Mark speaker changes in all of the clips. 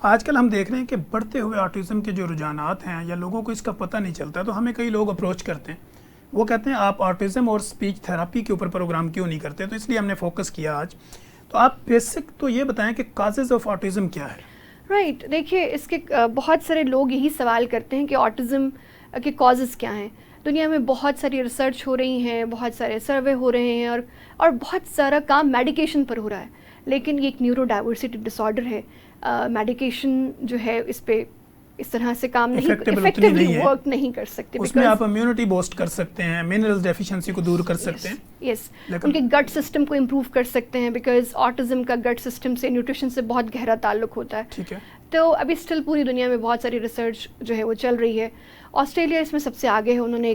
Speaker 1: آج کل ہم دیکھ رہے ہیں کہ بڑھتے ہوئے آٹزم کے جو رجحانات ہیں یا لوگوں کو اس کا پتہ نہیں چلتا، تو ہمیں کئی لوگ اپروچ کرتے ہیں، وہ کہتے ہیں آپ آٹزم اور اسپیچ تھراپی کے اوپر پروگرام کیوں نہیں کرتے، تو اس لیے ہم نے فوکس کیا آج. تو آپ بیسک تو یہ بتائیں کہ کازز آف آٹزم کیا ہے؟
Speaker 2: رائٹ، دیکھیے اس کے بہت سارے لوگ یہی سوال کرتے ہیں کہ آٹزم کے کازز کیا ہیں. دنیا میں بہت ساری ریسرچ ہو رہی ہیں، بہت سارے سروے ہو رہے ہیں، اور بہت سارا کام میڈیکیشن پر ہو رہا ہے، لیکن یہ ایک نیورو ڈائیورسٹی ڈس آرڈر ہے. میڈیکیشن جو ہے اس پہ اس طرح سے کام نہیں، افیکٹولی ورک نہیں کر سکتے.
Speaker 1: اس میں آپ امیونٹی بوسٹ کر سکتے ہیں، منرل ڈیفیشنسی کو دور کر سکتے ہیں.
Speaker 2: یس، ان کے گٹ سسٹم کو امپروو کر سکتے ہیں، بیکاز آٹزم کا گٹ سسٹم سے، نیوٹریشن سے بہت گہرا تعلق ہوتا ہے.
Speaker 1: ٹھیک ہے.
Speaker 2: تو ابھی اسٹل پوری دنیا میں بہت ساری ریسرچ جو ہے وہ چل رہی ہے. آسٹریلیا اس میں سب سے آگے ہے. انہوں نے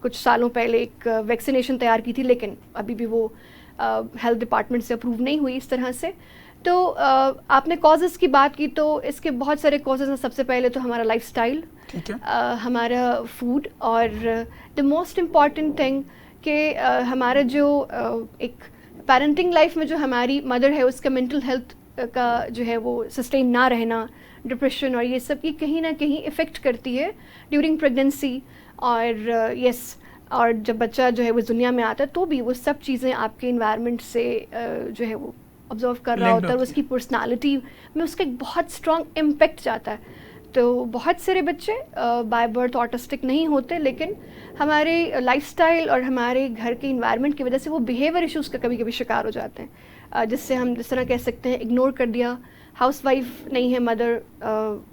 Speaker 2: کچھ سالوں پہلے ایک ویکسینیشن تیار کی تھی، لیکن ابھی بھی وہ ہیلتھ ڈپارٹمنٹ سے اپروو نہیں ہوئی اس طرح سے. تو آپ نے کازز کی بات کی، تو اس کے بہت سارے کازز ہیں. سب سے پہلے تو ہمارا لائف اسٹائل، ہمارا فوڈ، اور دا موسٹ امپورٹنٹ تھنگ کہ ہمارا جو ایک پیرنٹنگ لائف میں جو ہماری مدر ہے اس کا مینٹل ہیلتھ کا جو ہے وہ سسٹین نہ رہنا، ڈپریشن اور یہ سب کی کہیں نہ کہیں افیکٹ کرتی ہے ڈیورنگ پریگننسی. اور یس، اور جب بچہ جو ہے وہ دنیا میں آتا ہے تو بھی وہ سب چیزیں آپ کے انوائرمنٹ سے جو ہے وہ آبزرو کر رہا ہوتا ہے، اس کی پرسنالٹی میں اس کا ایک بہت اسٹرانگ امپیکٹ جاتا ہے. تو بہت سارے بچے بائی برتھ آٹسٹک نہیں ہوتے، لیکن ہمارے لائف اسٹائل اور ہمارے گھر کے انوائرمنٹ کی وجہ سے وہ بیہیویئر ایشوز کا کبھی کبھی شکار ہو جاتے ہیں، جس سے ہم جس طرح کہہ سکتے ہیں اگنور کر دیا. ہاؤس وائف نہیں ہے مدر،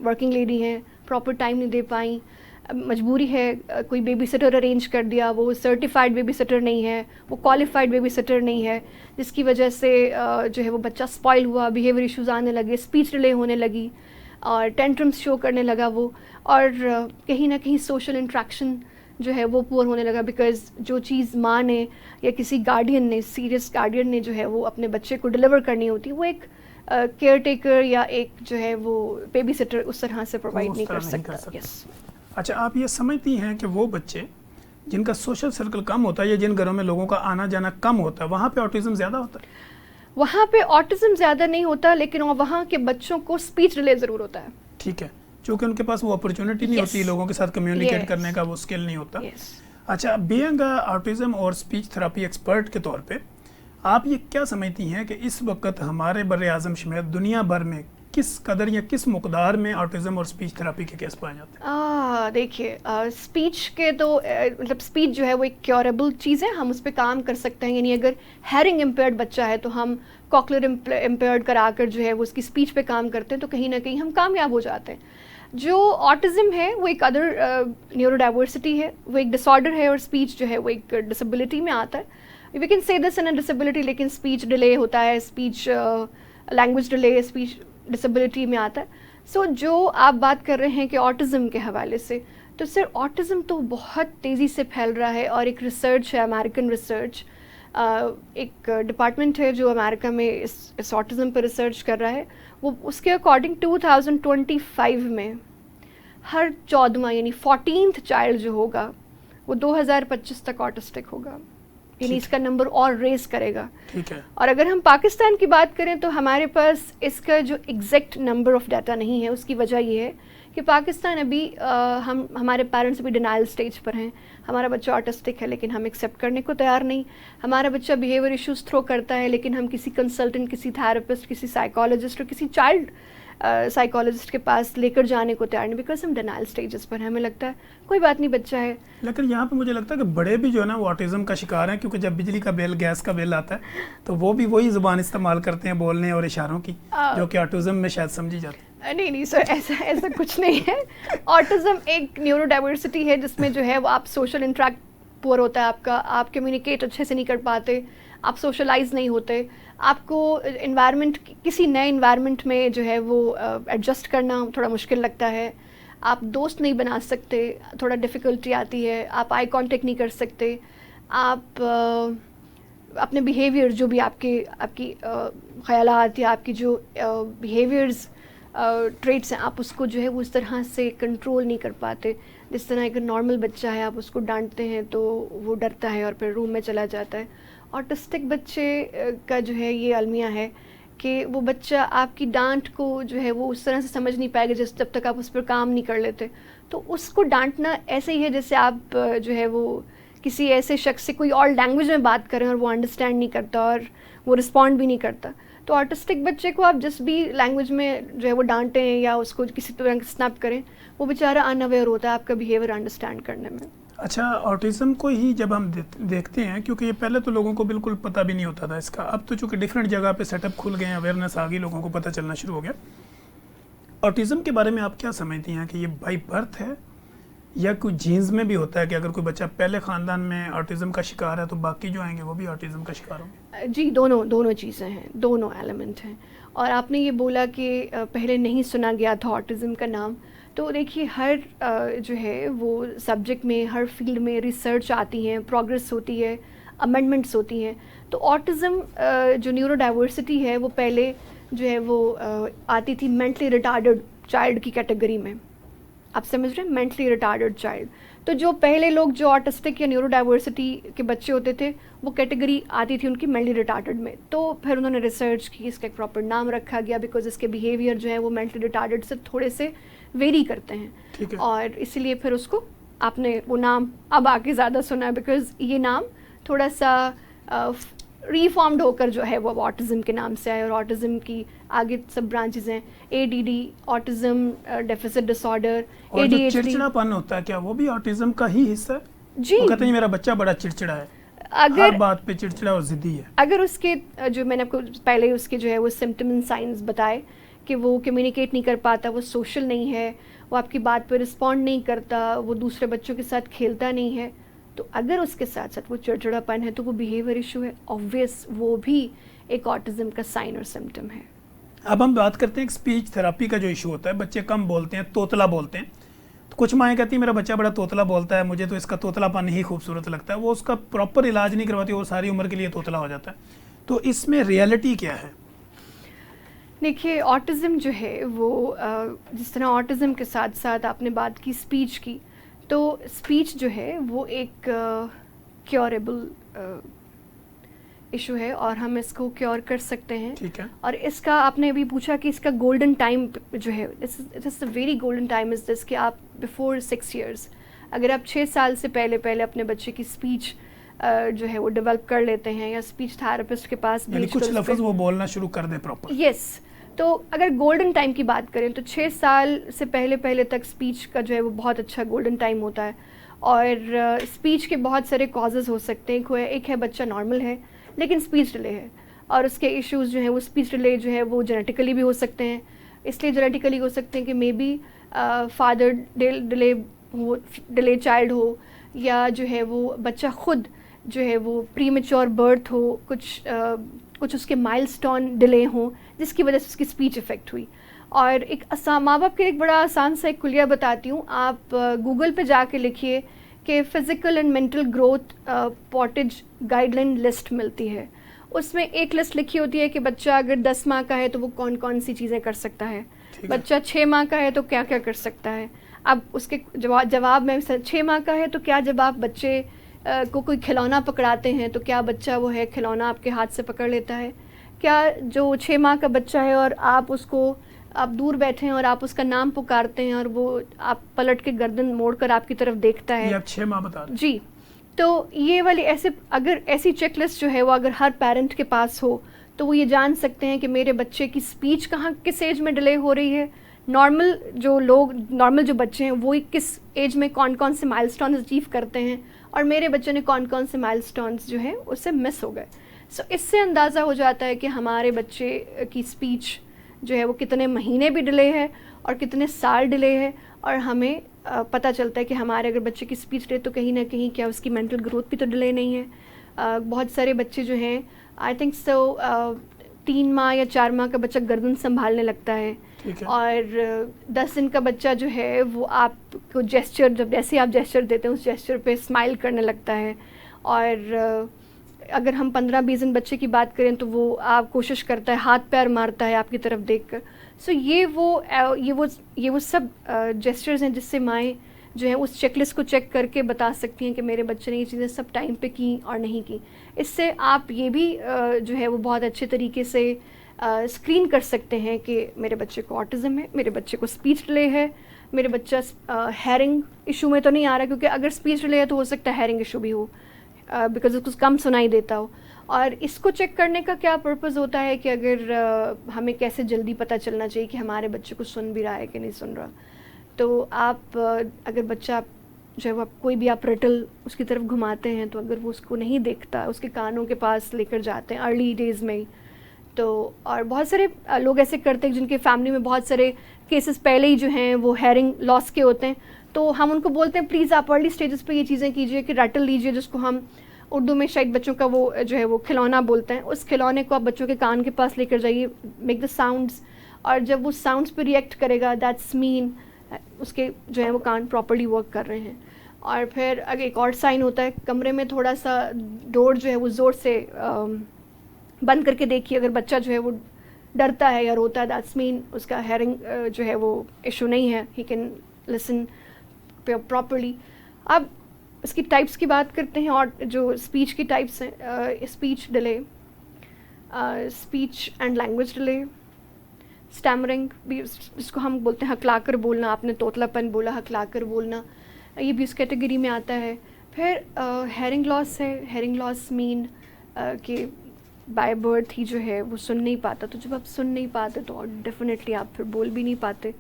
Speaker 2: ورکنگ لیڈی ہیں، پراپر ٹائم نہیں دے پائیں، مجبوری ہے، کوئی بیبی سٹر ارینج کر دیا، وہ سرٹیفائڈ بیبی سٹر نہیں ہے، وہ کوالیفائڈ بیبی سٹر نہیں ہے، جس کی وجہ سے جو ہے وہ بچہ اسپائل ہوا، بیہیویئر ایشوز آنے لگے، اسپیچ ڈیلے ہونے لگی، اور ٹینٹرمس شو کرنے لگا وہ، اور کہیں نہ کہیں سوشل انٹریکشن جو ہے وہ پور ہونے لگا. بیکاز جو چیز ماں نے یا کسی گارڈین نے، سیریس گارڈین نے جو ہے وہ اپنے بچے کو ڈیلیور کرنی ہوتی، وہ ایک کیئر ٹیکر یا ایک جو ہے وہ بیبی سٹر اس طرح سے پرووائڈ نہیں کر سکتا.
Speaker 1: اچھا، آپ یہ سمجھتی ہیں کہ وہ بچے جن کا سوشل سرکل کم ہوتا ہے یا جن گھروں میں لوگوں کا آنا جانا کم ہوتا ہے، وہاں پہ آٹزم زیادہ ہوتا ہے؟
Speaker 2: وہاں پہ آٹزم زیادہ نہیں ہوتا، لیکن وہاں کے بچوں کو اسپیچ ڈیلے ضرور ہوتا ہے.
Speaker 1: ٹھیک ہے، چونکہ ان کے پاس وہ اپرچونٹی نہیں ہوتی، لوگوں کے ساتھ کمیونیکیٹ کرنے کا وہ اسکل نہیں ہوتا. اچھا، بینگ آٹزم اور اسپیچ تھراپی ایکسپرٹ کے طور پہ آپ یہ کیا سمجھتی ہیں کہ اس وقت ہمارے بر اعظم سمیت دنیا بھر میں کس قدر یا کس مقدار میں آٹزم اور اسپیچ تھراپی کے کیس پائے جاتے ہیں؟
Speaker 2: دیکھیے، اسپیچ کے تو مطلب اسپیچ جو ہے وہ ایک کیوریبل چیز ہے، ہم اس پہ کام کر سکتے ہیں. یعنی اگر ہیئرنگ امپیئرڈ بچہ ہے تو ہم کوکلر امپیئرڈ کرا کر جو ہے وہ اس کی اسپیچ پہ کام کرتے ہیں، تو کہیں نہ کہیں ہم کامیاب ہو جاتے ہیں. جو آٹزم ہے وہ ایک ادر نیورو ڈائیورسٹی ہے، وہ ایک ڈس آرڈر ہے، اور اسپیچ جو ہے وہ ایک ڈسیبلٹی میں آتا ہے. We can say this in a disability, لیکن اسپیچ ڈیلے ہوتا ہے، speech language delay speech disability میں آتا ہے. سو جو آپ بات کر رہے ہیں کہ آٹزم کے حوالے سے، تو سر آٹزم تو بہت تیزی سے پھیل رہا ہے، اور ایک ریسرچ ہے، امریکن ریسرچ، ایک ڈپارٹمنٹ ہے جو امریکہ میں اس آٹزم پر ریسرچ کر رہا ہے. وہ اس کے اکارڈنگ 2025 میں ہر 14واں یعنی 14th چائلڈ جو ہوگا وہ 2025 تک آٹسٹک ہوگا. یعنی اس کا نمبر اور ریز کرے گا. اور اگر ہم پاکستان کی بات کریں تو ہمارے پاس اس کا جو ایگزیکٹ نمبر آف ڈیٹا نہیں ہے. اس کی وجہ یہ ہے کہ پاکستان ابھی ہمارے پیرنٹس ابھی ڈینائل سٹیج پر ہیں. ہمارا بچہ آٹسٹک ہے لیکن ہم ایکسیپٹ کرنے کو تیار نہیں. ہمارا بچہ بیہیویئر ایشوز تھرو کرتا ہے، لیکن ہم کسی کنسلٹنٹ، کسی تھراپسٹ، کسی سائیکالوجسٹ اور کسی چائلڈ سائیکالوجسٹ کے پاس لے کر جانے کو تیار نہیں، بیکاز ہم ڈینائل سٹیجز پر ہیں. ہمیں لگتا ہے کوئی بات نہیں، بچہ ہے.
Speaker 1: لیکن یہاں پہ مجھے لگتا ہے کہ بڑے بھی جو ہے نا وہ آٹزم کا شکار ہیں، کیونکہ جب بجلی کا بل، گیس کا بل آتا ہے تو وہ بھی وہی زبان استعمال کرتے ہیں بولنے اور اشاروں کی، جو کہ آٹزم میں شاید سمجھی جاتی ہے.
Speaker 2: نہیں سر، ایسا کچھ نہیں ہے. آٹزم ایک نیورو ڈائیورسٹی ہے جس میں جو ہے وہ آپ سوشل انٹریکٹ پور ہوتا ہے آپ کا، آپ کمیونیکیٹ اچھے سے نہیں کر پاتے، آپ سوشلائز نہیں ہوتے، آپ کو انوائرمنٹ، کسی نئے انوائرمنٹ میں جو ہے وہ ایڈجسٹ کرنا تھوڑا مشکل لگتا ہے. آپ دوست نہیں بنا سکتے، تھوڑا ڈیفیکلٹی آتی ہے. آپ آئی کانٹیکٹ نہیں کر سکتے. آپ اپنے بیہیویئر، جو بھی آپ کی خیالات یا آپ کی جو بیہیویئرز ٹریٹس ہیں، آپ اس کو جو ہے وہ اس طرح سے کنٹرول نہیں کر پاتے. جس طرح ایک نارمل بچہ ہے، آپ اس کو ڈانٹتے ہیں تو وہ ڈرتا ہے اور پھر روم میں چلا جاتا ہے. آٹسٹک بچے کا جو ہے یہ المیہ ہے کہ وہ بچہ آپ کی ڈانٹ کو جو ہے وہ اس طرح سے سمجھ نہیں پائے گا جب تک آپ اس پر کام نہیں کر لیتے. تو اس کو ڈانٹنا ایسے ہی ہے جیسے آپ جو ہے وہ کسی ایسے شخص سے کوئی اور لینگویج میں بات کریں اور وہ انڈرسٹینڈ نہیں کرتا اور وہ رسپونڈ بھی نہیں کرتا. تو آرٹسٹک بچے کو آپ جس بھی لینگویج میں جو ہے وہ ڈانٹیں یا اس کو کسی طرح اسنیپ کریں, وہ بیچارہ ان اویئر ہوتا ہے آپ کا بیہیویئر انڈرسٹینڈ کرنے میں.
Speaker 1: اچھا, آٹزم کو ہی جب ہم دیکھتے ہیں, کیونکہ یہ پہلے تو لوگوں کو بالکل پتہ بھی نہیں ہوتا تھا اس کا, اب تو چونکہ ڈفرینٹ جگہ پہ سیٹ اپ کھل گئے ہیں, اویئرنیس آ گئی, لوگوں کو پتہ چلنا شروع ہو گیا. آٹزم کے بارے میں آپ کیا سمجھتی ہیں کہ یہ بائی برتھ ہے یا کوئی جینز میں بھی ہوتا ہے کہ اگر کوئی بچہ پہلے خاندان میں آٹزم کا شکار ہے تو باقی جو آئیں گے وہ بھی آٹزم کا شکار ہوں گے؟
Speaker 2: جی, دونوں چیزیں ہیں, دونوں ایلیمنٹ ہیں. اور آپ نے یہ بولا کہ پہلے نہیں سنا گیا تھا آٹزم کا نام, تو دیکھیے ہر جو ہے وہ سبجیکٹ میں, ہر فیلڈ میں ریسرچ آتی ہیں, پروگرس ہوتی ہے, امینڈمنٹس ہوتی ہیں. تو آٹزم جو نیورو ڈائیورسٹی ہے وہ پہلے جو ہے وہ آتی تھی مینٹلی ریٹارڈڈ چائلڈ کی کیٹیگری میں. آپ سمجھ رہے ہیں, مینٹلی ریٹارڈڈ چائلڈ. تو جو پہلے لوگ جو آرٹسٹک یا نیورو ڈائیورسٹی کے بچے ہوتے تھے وہ کیٹیگری آتی تھی ان کی مینٹلی ریٹارڈڈ میں. تو پھر انہوں نے ریسرچ کی, اس کا ایک پراپر نام رکھا گیا بیکاز اس کے بیہیویئر جو ہے وہ مینٹلی ریٹارڈڈ سے تھوڑے سے ویری کرتے ہیں, اور اسی لیے پھر اس کو آپ نے وہ نام اب آ کے زیادہ سنا ہے بیکاز یہ نام تھوڑا سا ریفارمڈ ہو کر جو ہے وہ آٹزم کے نام سے آئے. اور آٹزم کی آگے سب برانچز ہیں, اے ڈی ڈی, آٹزم ڈیفیسٹ ڈس آرڈر,
Speaker 1: اے ڈی ایچ ڈی. چڑچڑا پن ہوتا ہے کیا وہ بھی آٹزم کا ہی حصہ ہے؟
Speaker 2: جی,
Speaker 1: وہ کہتے ہیں میرا بچہ بڑا چڑچڑا ہے, ہر بات پہ چڑچڑا اور ضدی ہے.
Speaker 2: اگر اس کے جو میں نے آپ کو پہلے اس کے جو ہے وہ سمپٹم اینڈ سائنس بتائے کہ وہ کمیونیکیٹ نہیں کر پاتا, وہ سوشل نہیں ہے, وہ آپ کی بات پہ رسپونڈ نہیں کرتا, وہ دوسرے بچوں کے ساتھ کھیلتا نہیں ہے, تو اگر اس کے ساتھ ساتھ وہ چڑچڑا پن ہے تو وہ بیہیویئر ایشو ہے, آبویس وہ بھی ایک آٹزم کا سائن اور سمپٹم ہے.
Speaker 1: اب ہم بات کرتے ہیں اسپیچ تھراپی کا جو ایشو ہوتا ہے, بچے کم بولتے ہیں, توتلا بولتے ہیں, تو کچھ مائیں کہتی ہیں میرا بچہ بڑا توتلا بولتا ہے, مجھے تو اس کا توتلا پن ہی خوبصورت لگتا ہے, وہ اس کا پراپر علاج نہیں کرواتی, وہ ساری عمر کے لیے توتلا ہو جاتا ہے. تو اس میں ریئلٹی کیا ہے؟
Speaker 2: دیکھیے آٹزم جو ہے وہ جس طرح آٹزم کے ساتھ ساتھ آپ نے بات کی اسپیچ کی, تو اسپیچ جو ہے وہ ایک کیوریبل ایشو ہے اور ہم اس کو کیور کر سکتے ہیں.
Speaker 1: ٹھیک ہے.
Speaker 2: اور اس کا آپ نے ابھی پوچھا کہ اس کا گولڈن ٹائم جو ہے, it's a very golden time is this کہ آپ بیفور 6 ایئرس اگر آپ 6 سال سے پہلے اپنے بچے کی اسپیچ جو ہے وہ ڈیولپ کر لیتے ہیں یا اسپیچ تھراپسٹ کے پاس
Speaker 1: یعنی کچھ لفظ وہ بولنا شروع کر دیں پراپر.
Speaker 2: یس, تو اگر گولڈن ٹائم کی بات کریں تو 6 سال سے پہلے تک اسپیچ کا جو ہے وہ بہت اچھا گولڈن ٹائم ہوتا ہے. اور اسپیچ کے بہت سارے کازز ہو سکتے ہیں. ایک ہے بچہ نارمل ہے لیکن اسپیچ ڈیلے ہے, اور اس کے ایشوز جو ہیں وہ اسپیچ ڈیلے جو ہے وہ جینیٹیکلی بھی ہو سکتے ہیں. اس لیے جینیٹیکلی ہو سکتے ہیں کہ maybe father delay child ہو, یا جو ہے وہ بچہ خود جو ہے وہ پری میچور برتھ ہو, کچھ اس کے مائل سٹون ڈیلے ہوں جس کی وجہ سے اس کی اسپیچ افیکٹ ہوئی. اور ایک ماں باپ کے ایک بڑا آسان سا ایک کلیہ بتاتی ہوں, آپ گوگل پہ جا کے لکھیے کہ physical and mental growth Portage guideline list ملتی ہے. اس میں ایک لسٹ لکھی ہوتی ہے کہ بچہ اگر 10 ماہ کا ہے تو وہ کون کون سی چیزیں کر سکتا ہے, بچہ 6 ماہ کا ہے تو کیا کیا کر سکتا ہے. اب اس کے جواب میں 6 ماہ کا ہے تو کیا جب آپ بچے کو کوئی کھلونا پکڑاتے ہیں تو کیا بچہ وہ ہے کھلونا آپ کے ہاتھ سے پکڑ لیتا ہے؟ کیا جو 6 ماہ کا بچہ ہے اور آپ دور بیٹھے ہیں اور آپ اس کا نام پکارتے ہیں اور وہ آپ پلٹ کے گردن موڑ کر آپ کی طرف دیکھتا ہے؟
Speaker 1: یہ آپ 6 ماہ بتا دیں.
Speaker 2: جی, تو یہ والی ایسی چیک لسٹ جو ہے وہ اگر ہر پیرنٹ کے پاس ہو تو وہ یہ جان سکتے ہیں کہ میرے بچے کی اسپیچ کس ایج میں ڈیلے ہو رہی ہے, نارمل جو بچے ہیں وہ کس ایج میں کون کون سے مائل سٹونز اچیو کرتے ہیں, اور میرے بچے نے کون کون سے مائل سٹونز جو ہیں اس سے مس ہو گئے. سو اس سے اندازہ ہو جاتا ہے کہ ہمارے بچے کی اسپیچ جو ہے وہ کتنے مہینے بھی ڈیلے ہے اور کتنے سال ڈیلے ہے, اور ہمیں پتہ چلتا ہے کہ ہمارے اگر بچے کی اسپیچ ڈیلے تو کہیں نہ کہیں کیا اس کی مینٹل گروتھ بھی تو ڈیلے نہیں ہے. بہت سارے بچے جو ہیں آئی تھنک 3 ماہ یا 4 ماہ کا بچہ گردن سنبھالنے لگتا ہے, اور 10 دن کا بچہ جو ہے وہ آپ کو جیسے آپ جیسچر دیتے ہیں اس جیسچر پہ اسمائل کرنے لگتا ہے. اور اگر ہم 15-20 دن بچے کی بات کریں تو وہ آپ کوشش کرتا ہے, ہاتھ پیر مارتا ہے آپ کی طرف دیکھ کر. سو یہ وہ سب جیسچرز ہیں جس سے مائیں جو ہیں اس چیک لسٹ کو چیک کر کے بتا سکتی ہیں کہ میرے بچے نے یہ چیزیں سب ٹائم پہ کی اور نہیں کی. اس سے آپ یہ بھی جو ہے وہ بہت اچھے طریقے سے اسکرین کر سکتے ہیں کہ میرے بچے کو آٹزم ہے, میرے بچے کو اسپیچ ڈیلے ہے, میرے بچہ ہیرنگ ایشو میں تو نہیں آ رہا, کیونکہ اگر اسپیچ ڈیلے ہے تو ہو سکتا ہے ہیرنگ ایشو بھی ہو, بیکاز اس کو کم سنائی دیتا ہو. اور اس کو چیک کرنے کا کیا پرپز ہوتا ہے کہ اگر ہمیں کیسے جلدی پتہ چلنا چاہیے کہ ہمارے بچے کو سن بھی رہا ہے کہ نہیں سن رہا. تو آپ اگر بچہ جو ہے وہ کوئی بھی آپ رٹل اس کی طرف گھماتے ہیں, تو اگر وہ اس کو نہیں دیکھتا, اس کے کانوں کے پاس لے کر جاتے ہیں ارلی ڈیز میں ہی, تو اور بہت سارے لوگ ایسے کرتے ہیں جن کے فیملی میں بہت سارے کیسز پہلے ہی جو ہیں وہ ہیرنگ لاس کے ہوتے ہیں, تو ہم ان کو بولتے ہیں پلیز آپ ارلی اسٹیجز پہ یہ چیزیں کیجیے کہ رٹل لیجیے, جس کو ہم اردو میں شاید بچوں کا وہ جو ہے وہ کھلونا بولتے ہیں, اس کھلونے کو آپ بچوں کے کان کے پاس لے کر جائیے, میک دا ساؤنڈس, اور جب وہ ساؤنڈس پہ ریئیکٹ کرے گا دیٹس مین اس کے جو ہے وہ کان پراپرلی ورک کر رہے ہیں. اور پھر اگر ایک اور سائن ہوتا ہے, کمرے میں تھوڑا سا ڈور جو ہے وہ زور سے بند کر کے دیکھیے, اگر بچہ جو ہے وہ ڈرتا ہے یا روتا ہے دیٹس مین اس کا ہیرنگ جو ہے وہ ایشو نہیں ہے, ہی کین لسن پراپرلی. اب اس کی ٹائپس کی بات کرتے ہیں, اور جو اسپیچ کی ٹائپس ہیں, speech delay, speech and language delay, stammering بھی جس کو ہم بولتے ہیں ہکلا کر بولنا, آپ نے طوطلا پن بولا, ہکلا کر بولنا, یہ بھی اس کیٹیگری میں آتا ہے. پھر ہیرنگ لاس ہے, ہیرنگ لاس مین کہ بائی برتھ ہی جو ہے وہ سن نہیں پاتا, تو جب آپ سن نہیں پاتے تو ڈیفینیٹلی آپ پھر بول بھی نہیں پاتے,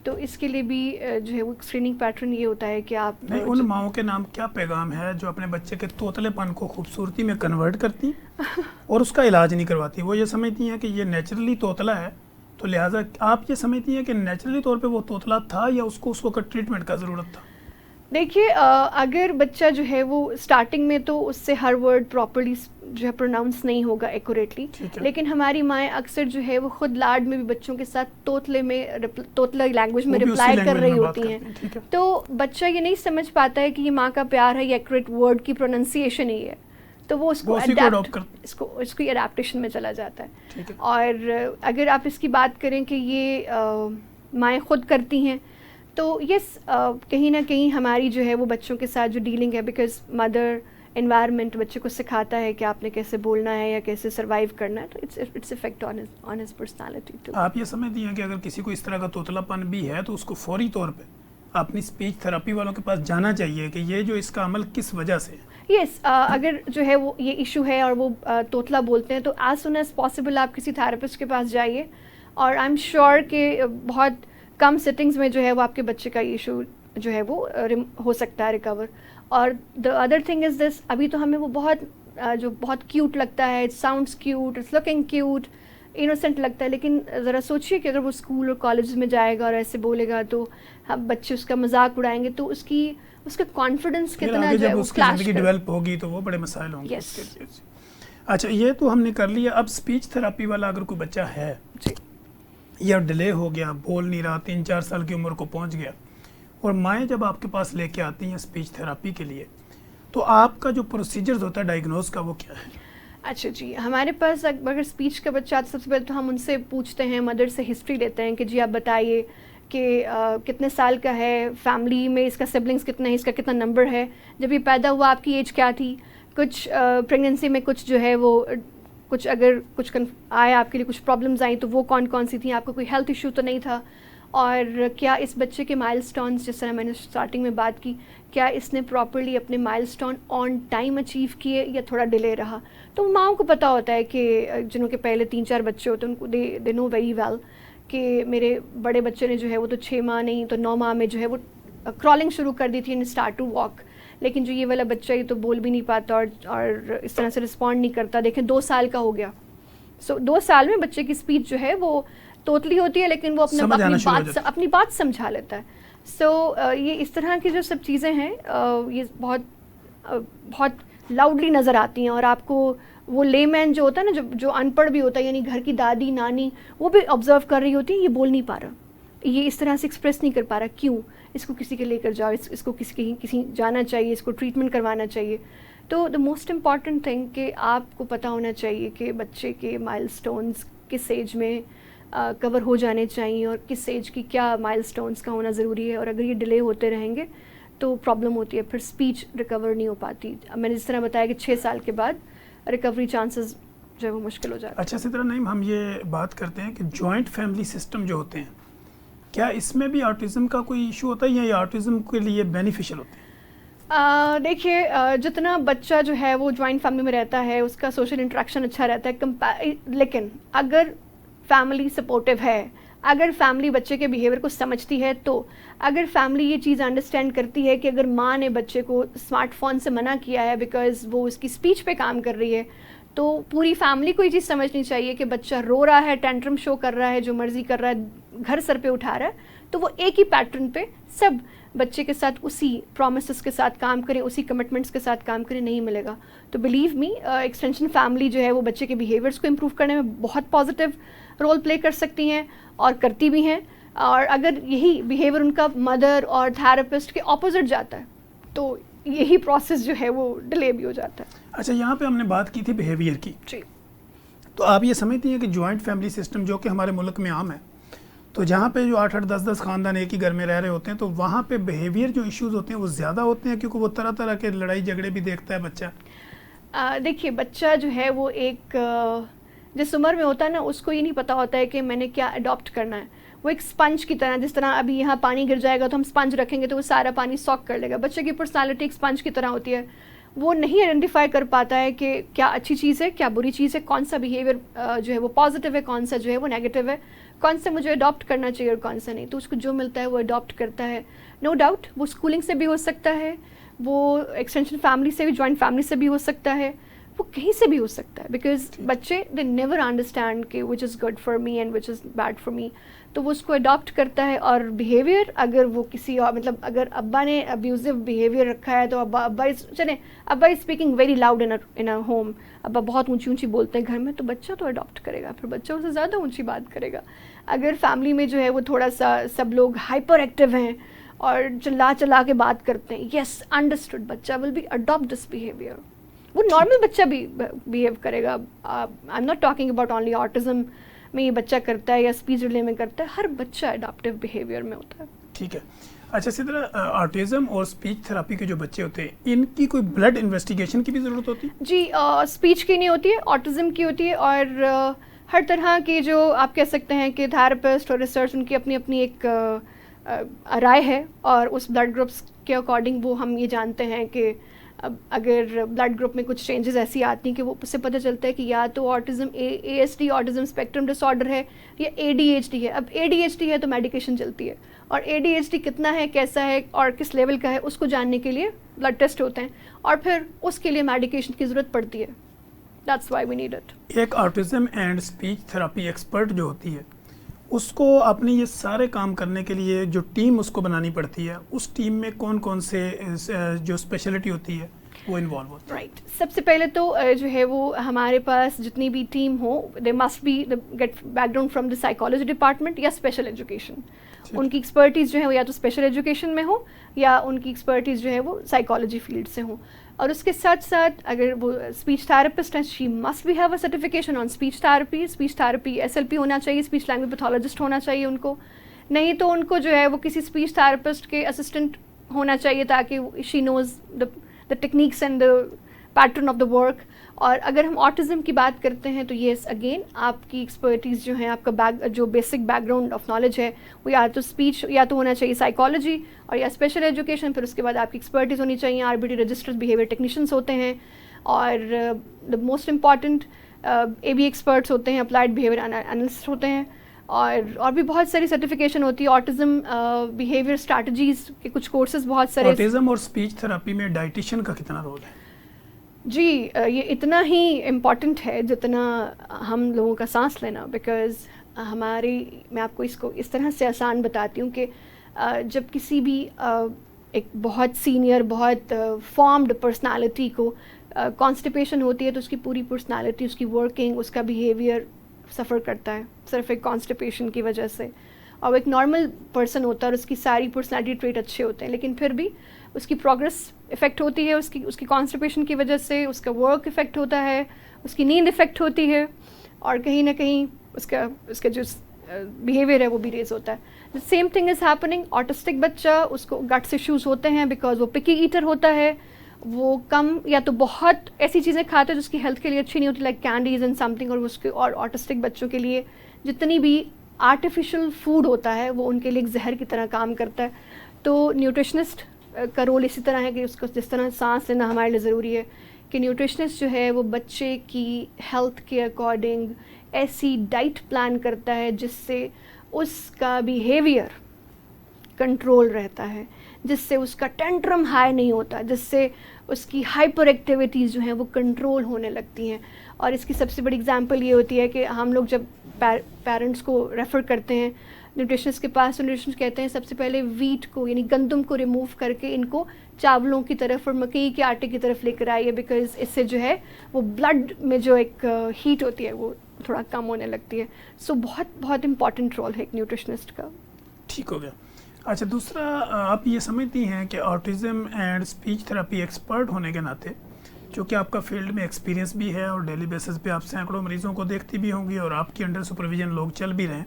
Speaker 2: تو اس کے لیے بھی جو ہے وہ اسکریننگ پیٹرن یہ ہوتا ہے کہ آپ
Speaker 1: ان ماؤں کے نام کیا پیغام ہے جو اپنے بچے کے طوطلے پن کو خوبصورتی میں کنورٹ کرتی اور اس کا علاج نہیں کرواتی؟ وہ یہ سمجھتی ہیں کہ یہ نیچرلی طوطلا ہے, تو لہٰذا آپ یہ سمجھتی ہیں کہ نیچرلی طور پہ وہ طوطلا تھا یا اس کو اس وقت ٹریٹمنٹ کا ضرورت تھا؟
Speaker 2: دیکھیے اگر بچہ جو ہے وہ اسٹارٹنگ میں تو اس سے ہر ورڈ پراپرلی جو ہے پروناؤنس نہیں ہوگا ایکوریٹلی, لیکن ہماری مائیں اکثر جو ہے وہ خود لاڈ میں بھی بچوں کے ساتھ طوطلے میں طوطلا لینگویج میں رپلائی کر رہی ہوتی ہیں, تو بچہ یہ نہیں سمجھ پاتا ہے کہ یہ ماں کا پیار ہے, یہ ایکوریٹ ورڈ کی پروننسیشن ہی ہے, تو وہ اس کو اس کی اڈیپٹیشن میں چلا جاتا ہے. اور اگر آپ اس کی بات کریں کہ یہ مائیں خود کرتی ہیں, تو یس کہیں نہ کہیں ہماری جو ہے وہ بچوں کے ساتھ جو ڈیلنگ ہے, بیکاز مدر انوائرمنٹ بچے کو سکھاتا ہے کہ آپ نے کیسے بولنا ہے یا کیسے سروائیو کرنا ہے, تو it's effect on his personality too.
Speaker 1: آپ یہ سمجھتی ہیں کہ اگر کسی کو اس طرح کا طوطلا پن بھی ہے تو اس کو فوری طور پہ اپنی اسپیچ تھراپی والوں کے پاس جانا چاہیے کہ یہ جو اس کا عمل کس وجہ سے ہے؟
Speaker 2: یس اگر جو ہے وہ یہ ایشو ہے اور وہ طوطلا بولتے ہیں, تو ایز سون ایز پاسبل آپ کسی تھراپسٹ کے پاس جائیے, اور آئی ایم شیور کہ بہت کم سیٹنگز میں جو ہے وہ آپ کے بچے کا ایشو جو ہے وہ ہو سکتا ہے ریکور. اور دا ادر تھنگ از دس, ابھی تو ہمیں وہ بہت کیوٹ لگتا ہے, it sounds cute, it's looking cute, innocent لگتا ہے, لیکن ذرا سوچیے کہ اگر وہ اسکول اور کالجز میں جائے گا اور ایسے بولے گا تو بچے اس کا مذاق اڑائیں گے, تو اس کا کانفیڈنس کتنا جو ہے وہ کلیش
Speaker 1: ڈیولپ ہوگی تو وہ بڑے مسائل ہوں گے. اچھا, یہ تو ہم نے کر لیا. اب اسپیچ تھراپی والا اگر کوئی بچہ ہے یا ڈیلے ہو گیا, بول نہیں رہا, 3-4 سال کی عمر کو پہنچ گیا, اور مائیں جب آپ کے پاس لے کے آتی ہیں اسپیچ تھراپی کے لیے, تو آپ کا جو پروسیجرز ہوتا ہے ڈائگنوز کا وہ کیا ہے؟
Speaker 2: اچھا جی, ہمارے پاس اگر اسپیچ کا بچہ آتا ہے, سب سے پہلے تو ہم ان سے پوچھتے ہیں, مدر سے ہسٹری لیتے ہیں کہ جی آپ بتائیے کہ کتنے سال کا ہے, فیملی میں اس کا سبلنگس کتنا ہے, اس کا کتنا نمبر ہے, جب یہ پیدا ہوا آپ کی ایج کیا تھی, کچھ پریگننسی میں کچھ جو ہے وہ کچھ اگر کچھ آیا آپ کے لیے, کچھ پرابلمز آئیں تو وہ کون سی تھیں, آپ کو کوئی ہیلتھ ایشو تو نہیں تھا, اور کیا اس بچے کے مائل سٹونز, جس طرح میں نے اسٹارٹنگ میں بات کی, کیا اس نے پراپرلی اپنے مائل سٹون آن ٹائم اچیو کیے یا تھوڑا ڈیلے رہا. تو ماؤں کو پتہ ہوتا ہے کہ جنہوں کے پہلے 3-4 بچے ہوتے ہیں ان کو دے نو ویری ویل کہ میرے بڑے بچے نے جو ہے وہ تو 6 ماہ نہیں تو 9 ماہ میں جو ہے وہ کرالنگ شروع کر دی تھی اینڈ اسٹارٹ ٹو واک, لیکن جو یہ والا بچہ یہ تو بول بھی نہیں پاتا اور اس طرح سے رسپونڈ نہیں کرتا. دیکھیں 2 سال کا ہو گیا, 2 سال میں بچے کی اسپیچ جو ہے وہ توتلی ہوتی ہے, لیکن وہ اپنی بات سمجھا لیتا ہے. یہ اس طرح کی جو سب چیزیں ہیں یہ بہت لاؤڈلی نظر آتی ہیں, اور آپ کو وہ لے مین جو ہوتا ہے نا, جو ان پڑھ بھی ہوتا ہے, یعنی گھر کی دادی نانی, وہ بھی آبزرو کر رہی ہوتی ہے, یہ بول نہیں پا رہا, یہ اس طرح سے ایکسپریس نہیں کر پا رہا, کیوں, اس کو کسی کے لے کر جاؤ, اس کو کسی جانا چاہیے, اس کو ٹریٹمنٹ کروانا چاہیے. تو دا موسٹ امپارٹنٹ تھنگ کہ آپ کو پتہ ہونا چاہیے کہ بچے کے مائل سٹونز کس ایج میں کور ہو جانے چاہیے اور کس ایج کی کیا مائل سٹونز کا ہونا ضروری ہے, اور اگر یہ ڈیلے ہوتے رہیں گے تو پرابلم ہوتی ہے, پھر اسپیچ ریکور نہیں ہو پاتی. میں نے جس طرح بتایا کہ 6 سال کے بعد ریکوری چانسز جو ہے وہ مشکل ہو جاتا ہے.
Speaker 1: اچھا سدرا نعیم، ہم یہ بات کرتے ہیں کہ جوائنٹ فیملی سسٹم جو ہوتے ہیں، کیا اس میں بھی آٹزم کا کوئی ایشو ہوتا ہے یا یہ آٹزم کے لیے بینیفیشل ہوتے ہیں؟
Speaker 2: دیکھیے جتنا بچہ جو ہے وہ جوائنٹ فیملی میں رہتا ہے اس کا سوشل انٹریکشن اچھا رہتا ہے، لیکن اگر فیملی سپورٹیو ہے، اگر فیملی بچے کے بیہیویئر کو سمجھتی ہے، تو اگر فیملی یہ چیز انڈرسٹینڈ کرتی ہے کہ اگر ماں نے بچے کو اسمارٹ فون سے منع کیا ہے بیکاز وہ اس کی اسپیچ پہ کام کر رہی ہے، تو پوری فیملی کو یہ چیز سمجھنی چاہیے کہ بچہ رو رہا ہے، ٹینٹرم شو کر رہا ہے، جو مرضی کر رہا ہے، گھر سر پہ اٹھا رہا ہے، تو وہ ایک ہی پیٹرن پہ سب بچے کے ساتھ اسی پرومسز کے ساتھ کام کریں، اسی کمٹمنٹس کے ساتھ کام کریں، نہیں ملے گا. تو بلیو می ایکسٹینشن فیملی جو ہے وہ بچے کے بیہیویئرس کو امپروو کرنے میں بہت پازیٹیو رول پلے کر سکتی ہیں اور کرتی بھی ہیں. اور اگر یہی بیہیویئر ان کا مدر اور تھراپسٹ کے اپوزٹ جاتا ہے تو یہی پروسیس جو ہے وہ ڈیلے بھی ہو جاتا ہے.
Speaker 1: اچھا، یہاں پہ ہم نے بات کی تھی بیہیویئر کی.
Speaker 2: جی.
Speaker 1: تو آپ یہ سمجھتی ہیں کہ جوائنٹ فیملی سسٹم جو کہ ہمارے ملک میں عام ہے، تو جہاں پہ جو 8-8 10-10 خاندان ایک ہی گھر میں رہ رہے ہوتے ہیں، تو وہاں پہ بیہیویئر جو ایشوز ہوتے ہیں وہ زیادہ ہوتے ہیں کیونکہ وہ طرح طرح کے لڑائی جھگڑے بھی دیکھتا ہے بچہ؟
Speaker 2: دیکھیے بچہ جو ہے وہ ایک جس عمر میں ہوتا ہے نا، اس کو یہ نہیں پتہ ہوتا ہے کہ میں نے کیا اڈاپٹ کرنا ہے. وہ ایک اسپنج کی طرح، جس طرح ابھی یہاں پانی گر جائے گا تو ہم اسپنج رکھیں گے تو وہ سارا پانی سوک کر لے گا. بچے کی پرسنالٹی ایک اسپنج کی طرح ہوتی ہے. وہ نہیں آئیڈینٹیفائی کر پاتا ہے کہ کیا اچھی چیز ہے، کیا بری چیز ہے، کون سا بیہیویئر جو ہے وہ پازیٹیو ہے، کون سا جو ہے وہ نیگیٹیو ہے، کون سا مجھے اڈاپٹ کرنا چاہیے اور کون سا نہیں. تو اس کو جو ملتا ہے وہ اڈاپٹ کرتا ہے. نو ڈاؤٹ وہ اسکولنگ سے بھی ہو سکتا ہے، وہ ایکسٹینشن فیملی سے بھی، جوائنٹ فیملی سے بھی ہو سکتا ہے، وہ کہیں سے بھی ہو سکتا ہے. بیکاز بچے دے نیور انڈرسٹینڈ کہ which is good for me and which is bad for me. تو وہ اس کو اڈاپٹ کرتا ہے. اور بیہیویئر اگر وہ کسی اور مطلب اگر ابا نے ابیوزو بیہیویئر رکھا ہے تو ابا is speaking very loud in a home, ابا بہت اونچی اونچی بولتے ہیں گھر میں، تو بچہ تو اڈاپٹ کرے گا، پھر بچہ اسے زیادہ اونچی بات کرے گا. اگر فیملی میں جو ہے وہ تھوڑا سا سب لوگ ہائپر ایکٹیو ہیں اور چلا کے بات کرتے ہیں، یس انڈرسٹوڈ، بچہ will be adapt this behaviour. وہ نارمل بچہ بھی بیہیو کرے گا. I am not talking about only autism میں یہ بچہ کرتا ہے یا اسپیچ ڈیلے میں کرتا ہے، ہر بچہ اڈاپٹیو بیہیویئر میں ہوتا ہے.
Speaker 1: ٹھیک ہے. اچھا سدرا، آٹزم اور اسپیچ تھراپی کے جو بچے ہوتے ہیں ان کی کوئی بلڈ انویسٹیگیشن کی بھی ضرورت ہوتی ہے؟
Speaker 2: جی، اسپیچ کی نہیں ہوتی ہے، آٹزم کی ہوتی ہے. اور ہر طرح کی جو آپ کہہ سکتے ہیں کہ تھراپسٹ اور ریسرچ ان کی اپنی اپنی ایک رائے ہے، اور اس بلڈ گروپس کے اکارڈنگ وہ ہم یہ جانتے ہیں کہ اگر بلڈ گروپ میں کچھ چینجز ایسی آتی ہیں کہ وہ اس سے پتہ چلتا ہے کہ یا تو آٹزم ASD آٹزم اسپیکٹرم ڈس آرڈر ہے یا ADHD ہے. اب ADHD ہے تو میڈیکیشن چلتی ہے، اور ADHD کتنا ہے، کیسا ہے اور کس لیول کا ہے اس کو جاننے کے لیے بلڈ ٹیسٹ ہوتے ہیں، اور پھر اس کے لیے میڈیکیشن کی ضرورت پڑتی ہے. That's why we need it.
Speaker 1: ایک autism and speech therapy expert جو ہوتی ہے اس کو اپنے یہ سارے کام کرنے کے لیے جو ٹیم اس کو بنانی پڑتی ہے، اس ٹیم میں کون کون سے جو اسپیشلٹی ہوتی ہے وہ انوالو ہوتی ہے؟
Speaker 2: رائٹ. سب سے پہلے تو جو ہے وہ ہمارے پاس جتنی بھی ٹیم ہو، they must be get background from the psychology department یا اسپیشل ایجوکیشن. ان کی ایکسپرٹیز جو ہے وہ یا تو اسپیشل ایجوکیشن میں ہو یا ان کی ایکسپرٹیز جو ہے وہ سائیکالوجی فیلڈ سے ہوں. اور اس کے ساتھ ساتھ اگر وہ اسپیچ تھراپسٹ ہیں، she must be have a certification on speech therapy. Speech therapy SLP ہونا چاہیے، اسپیچ لینگویج پیتھولوجسٹ ہونا چاہیے ان کو. نہیں تو ان کو جو ہے وہ کسی اسپیچ تھراپسٹ کے اسسٹنٹ ہونا چاہیے تاکہ شی نوز the techniques and the pattern of the work. اور اگر ہم آٹزم کی بات کرتے ہیں تو یس اگین آپ کی ایکسپرٹیز جو ہیں، آپ کا جو basic back ground of knowledge ہے وہ یا تو اسپیچ یا تو ہونا چاہیے سائیکالوجی اور یا اسپیشل ایجوکیشن. پھر اس کے بعد آپ کی ایکسپرٹیز ہونی چاہیے. RBT رجسٹرڈ بیہیویئر ٹیکنیشینس ہوتے ہیں، اور the most important AB experts ہوتے ہیں، اپلائڈ بیہیویئر انالسٹ ہوتے ہیں، اور بھی بہت ساری سرٹیفکیشن ہوتی ہے. آٹزم بیہیویئر اسٹریٹجیز کے کچھ کورسز بہت سارے.
Speaker 1: آٹزم اور اسپیچ تھراپی میں ڈائٹیشین کا کتنا رول ہے؟
Speaker 2: جی، یہ اتنا ہی امپورٹنٹ ہے جتنا ہم لوگوں کا سانس لینا. بیکاز میں آپ کو اس کو اس طرح سے آسان بتاتی ہوں کہ جب کسی بھی ایک بہت سینئر، بہت فارمڈ پرسنالٹی کو کانسٹیپیشن ہوتی ہے تو اس کی پوری پرسنالٹی، اس کی ورکنگ، اس کا بیہیویئر سفر کرتا ہے صرف ایک کانسٹیپیشن کی وجہ سے. اور وہ ایک نارمل پرسن ہوتا ہے اور اس کی ساری پرسنالٹی ٹریٹ اچھے ہوتے ہیں، لیکن پھر بھی اس کی پروگرس افیکٹ ہوتی ہے اس کی کانسٹیپیشن کی وجہ سے. اس کا ورک افیکٹ ہوتا ہے، اس کی نیند افیکٹ ہوتی ہے، اور کہیں نہ کہیں اس کا جو بیہیویئر ہے وہ بھی ریز ہوتا ہے. Same thing is happening. Autistic بچہ، اس کو گٹس ایشوز ہوتے ہیں بیکاز وہ پکی ایٹر ہوتا ہے، وہ کم یا تو بہت ایسی چیزیں کھاتے ہیں جو اس کی ہیلتھ کے لیے اچھی نہیں ہوتی، like candies and some thing, اور اس کے اور آٹسٹک بچوں کے لیے جتنی بھی آرٹیفیشل فوڈ ہوتا ہے وہ ان کے لیے ایک زہر کی طرح کام کرتا ہے. تو نیوٹریشنسٹ کا رول اسی طرح ہے کہ اس کو جس طرح سانس لینا ہمارے لیے ضروری ہے کہ نیوٹریشنسٹ جو ہے وہ بچے کی ہیلتھ کے اکارڈنگ ایسی ڈائٹ پلان کرتا ہے جس سے اس کا بیہیویئر کنٹرول رہتا ہے، جس سے اس کا ٹینٹرم ہائی نہیں ہوتا، جس سے اس کی ہائپر ایکٹیویٹیز جو ہیں وہ کنٹرول ہونے لگتی ہیں. اور اس کی سب سے بڑی اگزامپل یہ ہوتی ہے کہ ہم لوگ جب پیرنٹس کو ریفر کرتے ہیں نیوٹریشنسٹ کے پاس، تو نیوٹریشنسٹ کہتے ہیں سب سے پہلے ویٹ کو یعنی گندم کو ریموو کر کے ان کو چاولوں کی طرف اور مکئی کے آٹے کی طرف لے کر آئیے، بیکاز اس سے جو ہے وہ بلڈ میں جو ایک ہیٹ ہوتی ہے وہ تھوڑا کم ہونے لگتی ہے. سو بہت بہت امپورٹنٹ رول ہے ایک نیوٹریشنسٹ کا.
Speaker 1: ٹھیک ہو گیا. اچھا، دوسرا آپ یہ سمجھتی ہیں کہ autism and speech therapy expert ہونے کے ناطے، چونکہ آپ کا فیلڈ میں ایکسپیرینس بھی ہے اور ڈیلی بیسس پہ آپ سینکڑوں مریضوں کو دیکھتی بھی ہوں گی اور آپ کی انڈر سپرویژن لوگ چل بھی رہے ہیں،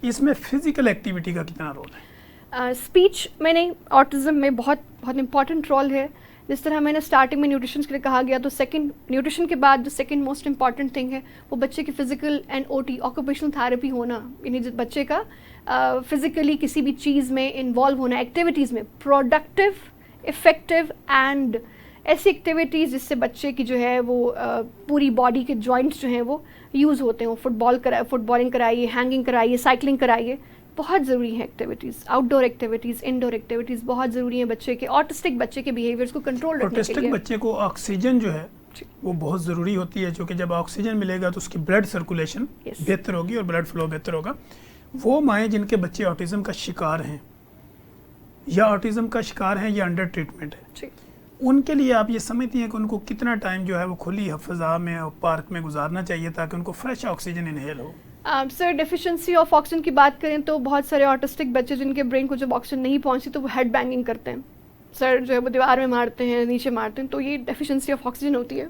Speaker 1: اس میں فزیکل ایکٹیویٹی کا کتنا رول ہے؟
Speaker 2: اسپیچ میں نہیں، آٹزم میں بہت بہت امپورٹنٹ رول ہے. جس طرح میں نے اسٹارٹنگ میں نیوٹریشن کے لیے کہا گیا، تو سیکنڈ نیوٹریشن کے بعد جو سیکنڈ موسٹ امپورٹنٹ تھنگ ہے وہ بچے کی physical and O T occupational therapy ہونا، یعنی بچے کا فزیکلی کسی بھی چیز میں انوالو ہونا، ایکٹیویٹیز میں پروڈکٹیو، افیکٹو اینڈ ایسی ایکٹیویٹیز جس سے بچے کی جو ہے وہ پوری باڈی کے جوائنٹس جو ہیں وہ یوز ہوتے ہوں. فٹ بالنگ کرائیے، ہینگنگ کرائیے، سائیکلنگ کرائیے، بہت ضروری ہیں activities. Outdoor activities, Indore activities بہت ضروری ہیں بچے کے آٹسٹک بچے کے بیہیویئرس کو کنٹرول رکھنے کے لیے.
Speaker 1: آٹسٹک بچے کو آکسیجن جو ہے وہ بہت ضروری ہوتی ہے، چونکہ جب آکسیجن ملے گا تو اس کی بلڈ سرکولیشن بہتر ہوگی اور بلڈ فلو بہتر ہوگا. وہ مائیں جن کے بچے آٹزم کا شکار ہیں یا آٹزم کا شکار ہیں یا انڈر ٹریٹمنٹ ہے، ان کے لیے آپ یہ سمجھتی ہیں کہ ان کو کتنا ٹائم جو ہے وہ کھلی فضا میں اور پارک میں گزارنا چاہیے تاکہ ان کو fresh oxygen inhale who?
Speaker 2: Sir deficiency of oxygen کی بات کریں تو بہت سارے آٹسٹک بچے جن کے برین کو جب آکسیجن نہیں پہنچتی تو وہ ہیڈ بینگنگ کرتے ہیں، سر جو ہے وہ دیوار میں مارتے ہیں، نیچے مارتے ہیں، تو یہ ڈیفیشنسی آف آکسیجن ہوتی ہے.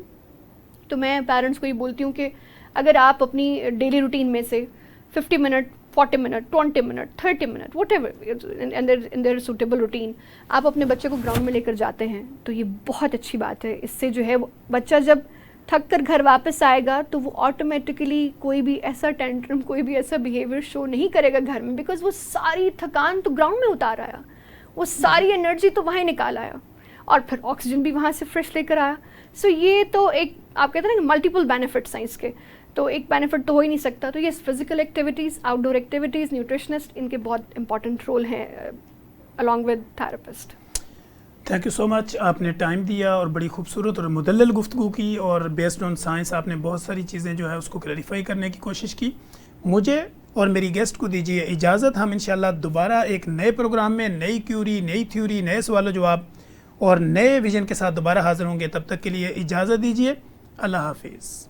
Speaker 2: تو میں پیرنٹس کو یہ بولتی ہوں کہ اگر آپ اپنی ڈیلی روٹین میں سے 50 minute, 40 minute, 20 minute, 30 minute, whatever in their suitable routine آپ اپنے بچے کو گراؤنڈ میں لے کر جاتے ہیں تو یہ بہت اچھی بات ہے. اس سے جو ہے بچہ جب تھک کر گھر واپس آئے گا تو وہ آٹومیٹکلی کوئی بھی ایسا ٹینٹرم، کوئی بھی ایسا بیہیویئر شو نہیں کرے گا گھر میں، بیکاز وہ ساری تھکان تو گراؤنڈ میں اتار آیا، وہ ساری انرجی تو وہیں نکال آیا اور پھر آکسیجن بھی وہاں سے فریش لے کر آیا. سو یہ تو ایک آپ کہتے ہیں نا ملٹیپل بینیفٹس ہیں اس کے، تو ایک بینیفٹ تو ہو ہی نہیں سکتا. تو یہ physical activities, outdoor activities, nutritionist, ان کے بہت امپورٹنٹ رول ہیں along with therapist.
Speaker 1: Thank you so much. آپ نے ٹائم دیا اور بڑی خوبصورت اور مدلل گفتگو کی اور بیسڈ آن سائنس آپ نے بہت ساری چیزیں جو ہے اس کو کلیریفائی کرنے کی کوشش کی. مجھے اور میری گیسٹ کو دیجیے اجازت. ہم انشاءاللہ دوبارہ ایک نئے پروگرام میں نئی کیوری، نئی تھیوری، نئے سوال و جواب اور نئے ویژن کے ساتھ دوبارہ حاضر ہوں گے. تب تک کے لیے اجازت دیجیے. اللہ حافظ.